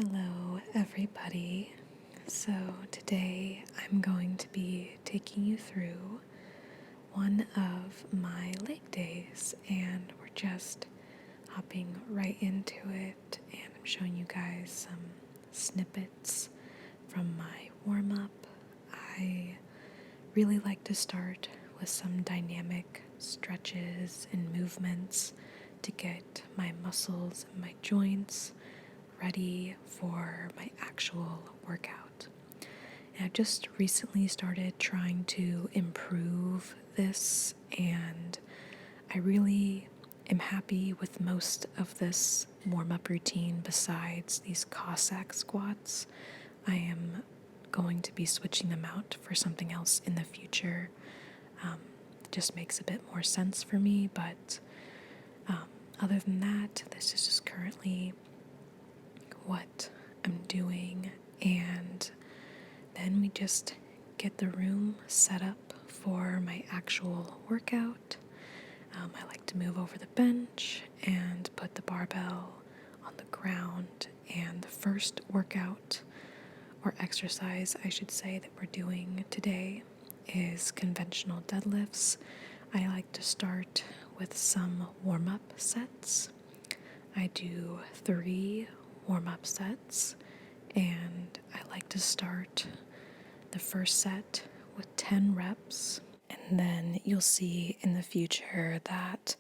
Hello, everybody. So, today I'm going to be taking you through one of my leg days, and we're just hopping right into it. And I'm showing you guys some snippets from my warm up. I really like to start with some dynamic stretches and movements to get my muscles and my joints ready for my actual workout. And I've just recently started trying to improve this, and I really am happy with most of this warm-up routine besides these Cossack squats. I am going to be switching them out for something else in the future. It just makes a bit more sense for me, but other than that, this is just currently what I'm doing, and then we just get the room set up for my actual workout. I like to move over the bench and put the barbell on the ground, and the first workout or exercise, I should say, that we're doing today is conventional deadlifts. I like to start with some warm-up sets. I do 3 warm-up sets, and I like to start the first set with 10 reps, and then you'll see in the future that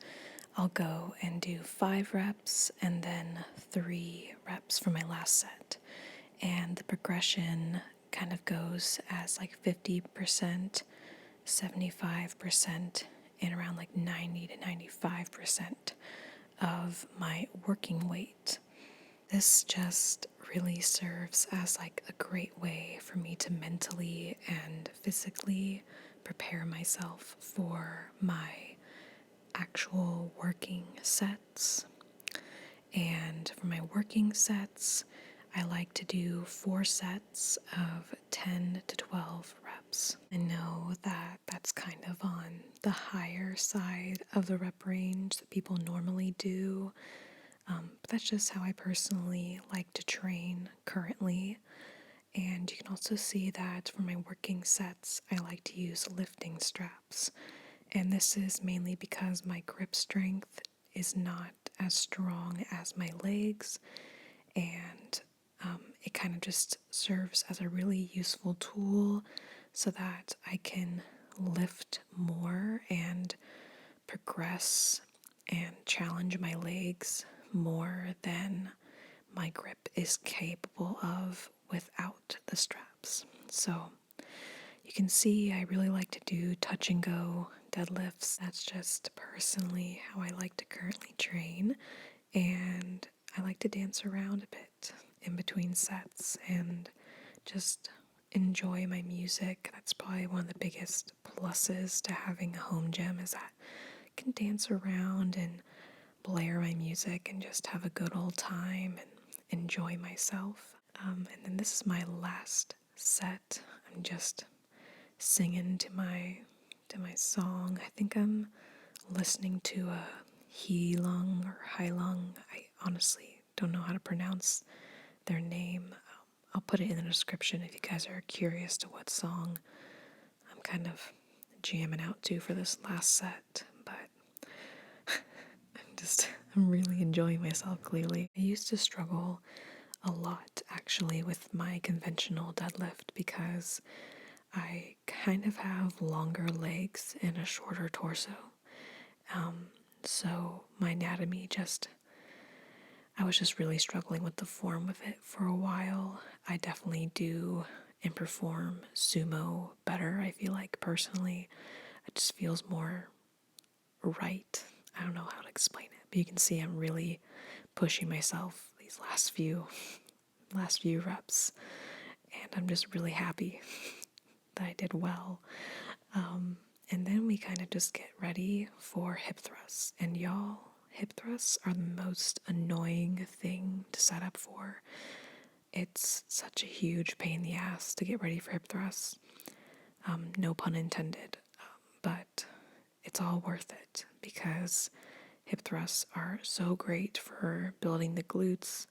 I'll go and do 5 reps and then 3 reps for my last set. And the progression kind of goes as like 50%, 75%, and around like 90 to 95% of my working weight. This just really serves as like a great way for me to mentally and physically prepare myself for my actual working sets. And for my working sets, I like to do 4 sets of 10 to 12 reps. I know that that's kind of on the higher side of the rep range that people normally do. But that's just how I personally like to train currently. And you can also see that for my working sets, I like to use lifting straps. And this is mainly because my grip strength is not as strong as my legs. And it kind of just serves as a really useful tool so that I can lift more and progress and challenge my legs more than my grip is capable of without the straps. So you can see I really like to do touch and go deadlifts. That's just personally how I like to currently train, and I like to dance around a bit in between sets and just enjoy my music. That's probably one of the biggest pluses to having a home gym, is that I can dance around and blare my music and just have a good old time and enjoy myself. And then this is my last set. I'm just singing to my song. I think I'm listening to a Heilung or Heilung. I honestly don't know how to pronounce their name. I'll put it in the description if you guys are curious to what song I'm kind of jamming out to for this last set. But I'm really enjoying myself, clearly. I used to struggle a lot actually with my conventional deadlift because I kind of have longer legs and a shorter torso. So my anatomy I was just really struggling with the form of it for a while. I definitely do and perform sumo better, I feel like, personally. It just feels more right. I don't know how to explain it, but you can see I'm really pushing myself these last few reps, and I'm just really happy that I did well. And then we kind of just get ready for hip thrusts. And y'all, hip thrusts are the most annoying thing to set up for. It's such a huge pain in the ass to get ready for hip thrusts. No pun intended, but it's all worth it because hip thrusts are so great for building the glutes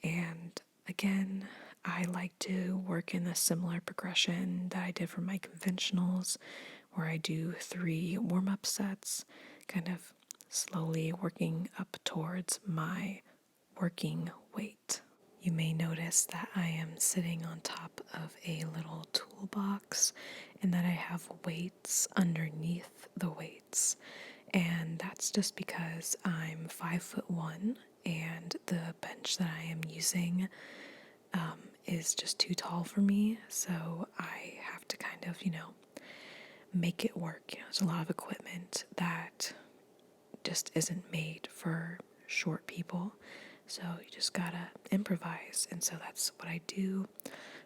and, again, I like to work in a similar progression that I did for my conventionals, where I do 3 warm-up sets, kind of slowly working up towards my working weight. You may notice that I am sitting on top of a little toolbox and that I have weights underneath the weights. And that's just because I'm 5'1" and the bench that I am using is just too tall for me. So I have to kind of, make it work. There's a lot of equipment that just isn't made for short people. So you just gotta improvise. And so that's what I do.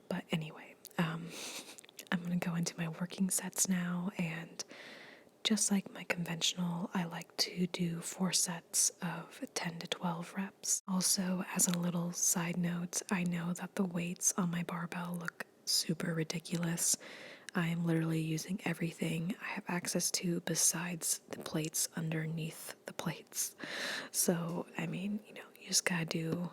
But anyway, I'm gonna go into my working sets now. And just like my conventional, I like to do 4 sets of 10 to 12 reps. Also, as a little side note, I know that the weights on my barbell look super ridiculous. I am literally using everything I have access to besides the plates underneath the plates. So, I mean, you just gotta do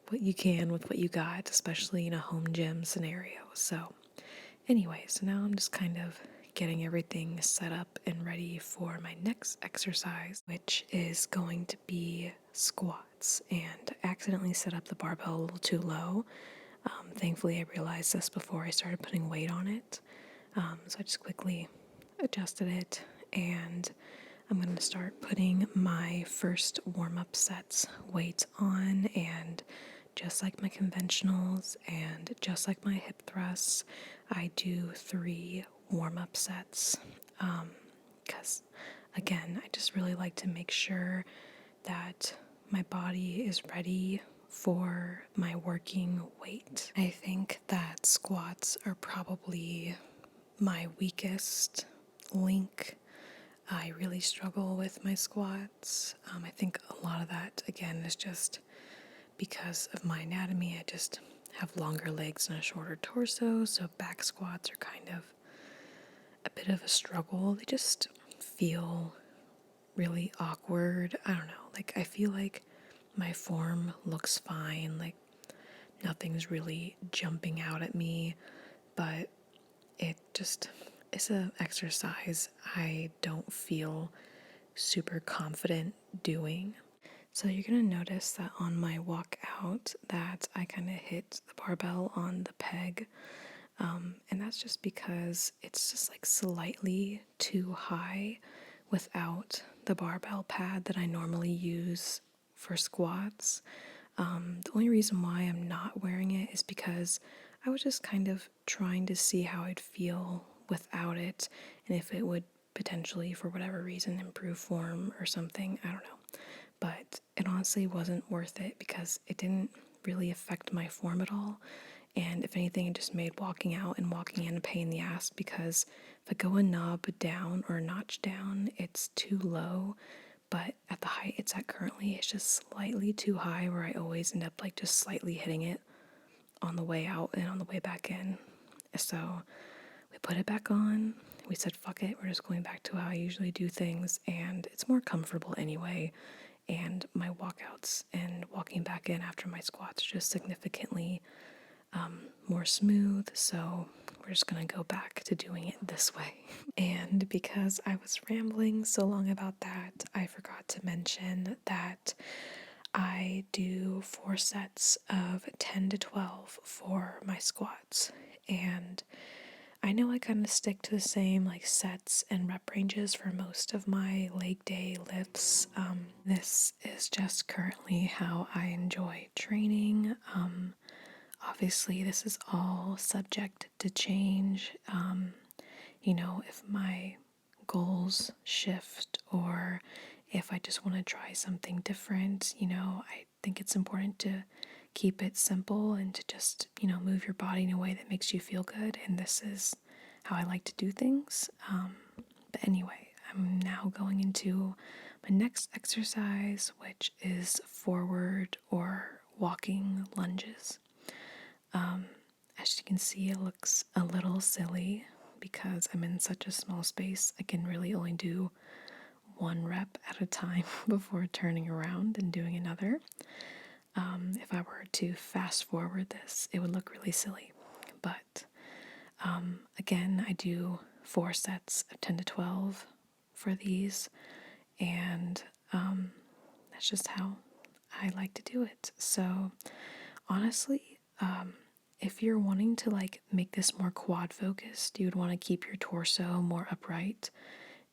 what you can with what you got, especially in a home gym scenario. So, anyway, so now I'm just kind of getting everything set up and ready for my next exercise, which is going to be squats. And I accidentally set up the barbell a little too low. Thankfully, I realized this before I started putting weight on it. So I just quickly adjusted it, and I'm going to start putting my first warm-up sets weight on. And just like my conventionals and just like my hip thrusts, I do 3 warm-up sets because, again, I just really like to make sure that my body is ready for my working weight. I think that squats are probably my weakest link. I really struggle with my squats. I think a lot of that, again, is just because of my anatomy. I just have longer legs and a shorter torso, so back squats are kind of a bit of a struggle. They just feel really awkward. I don't know. Like, I feel like my form looks fine. Like, nothing's really jumping out at me, but it just is an exercise I don't feel super confident doing. So you're going to notice that on my walk out that I kind of hit the barbell on the peg. And that's just because it's just like slightly too high without the barbell pad that I normally use for squats. The only reason why I'm not wearing it is because I was just kind of trying to see how I'd feel without it and if it would potentially, for whatever reason, improve form or something. I don't know. But it honestly wasn't worth it because it didn't really affect my form at all. And if anything, it just made walking out and walking in a pain in the ass because if I go a knob down or a notch down, it's too low. But at the height it's at currently, it's just slightly too high where I always end up like just slightly hitting it on the way out and on the way back in. So we put it back on. We said, fuck it, we're just going back to how I usually do things, and it's more comfortable anyway. And my walkouts and walking back in after my squats are just significantly more smooth, so we're just gonna go back to doing it this way. And because I was rambling so long about that, I forgot to mention that I do 4 sets of 10 to 12 for my squats. And I know I kind of stick to the same like sets and rep ranges for most of my leg day lifts. This is just currently how I enjoy training. Obviously, this is all subject to change. If my goals shift or if I just want to try something different, I think it's important to keep it simple and to just, move your body in a way that makes you feel good. And this is how I like to do things. But anyway, I'm now going into my next exercise, which is forward or walking lunges. As you can see, it looks a little silly because I'm in such a small space. I can really only do 1 rep at a time before turning around and doing another. If I were to fast forward this, it would look really silly. But again, I do 4 sets of 10 to 12 for these, and that's just how I like to do it. So honestly, if you're wanting to like make this more quad focused, you would want to keep your torso more upright.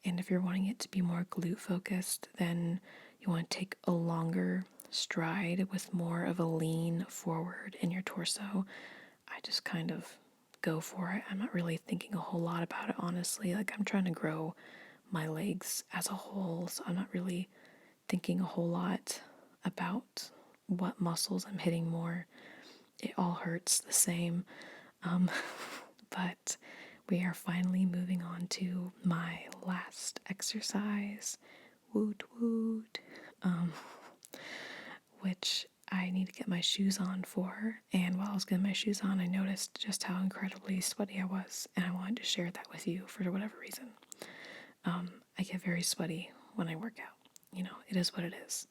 And if you're wanting it to be more glute focused, then you want to take a longer stride with more of a lean forward in your torso. I just kind of go for it. I'm not really thinking a whole lot about it, honestly. Like, I'm trying to grow my legs as a whole, so I'm not really thinking a whole lot about what muscles I'm hitting more. It all hurts the same. But we are finally moving on to my last exercise. Woot woot. Which I need to get my shoes on for. And while I was getting my shoes on, I noticed just how incredibly sweaty I was, and I wanted to share that with you for whatever reason. I get very sweaty when I work out. You know, it is what it is.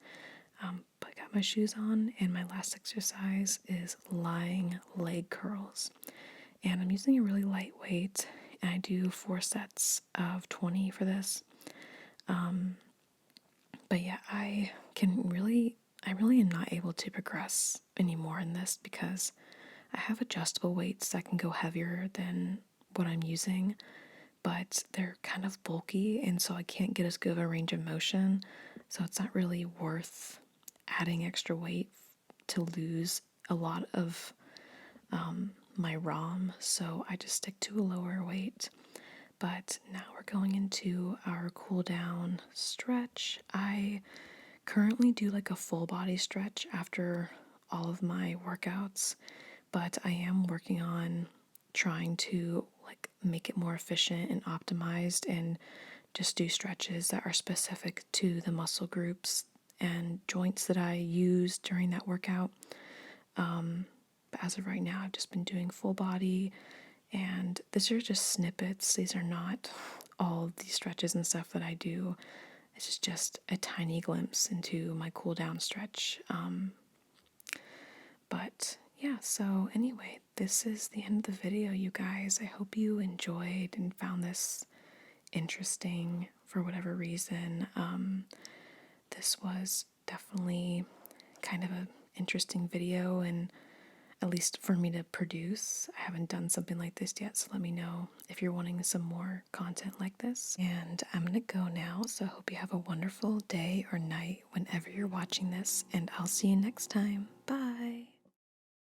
But I got my shoes on, and my last exercise is lying leg curls. And I'm using a really light weight, and I do 4 sets of 20 for this. But yeah, I really am not able to progress anymore in this because I have adjustable weights that can go heavier than what I'm using, but they're kind of bulky, and so I can't get as good of a range of motion. So it's not really worth adding extra weight to lose a lot of my ROM. So I just stick to a lower weight. But now we're going into our cool down stretch. I currently do like a full body stretch after all of my workouts, but I am working on trying to like make it more efficient and optimized and just do stretches that are specific to the muscle groups and joints that I use during that workout. But as of right now, I've just been doing full body, and these are just snippets. These are not all of these stretches and stuff that I do. This is just a tiny glimpse into my cool down stretch. But yeah, so anyway, this is the end of the video, you guys. I hope you enjoyed and found this interesting for whatever reason. This was definitely kind of an interesting video, and at least for me to produce. I haven't done something like this yet, so let me know if you're wanting some more content like this. And I'm gonna go now, so I hope you have a wonderful day or night whenever you're watching this, and I'll see you next time. Bye!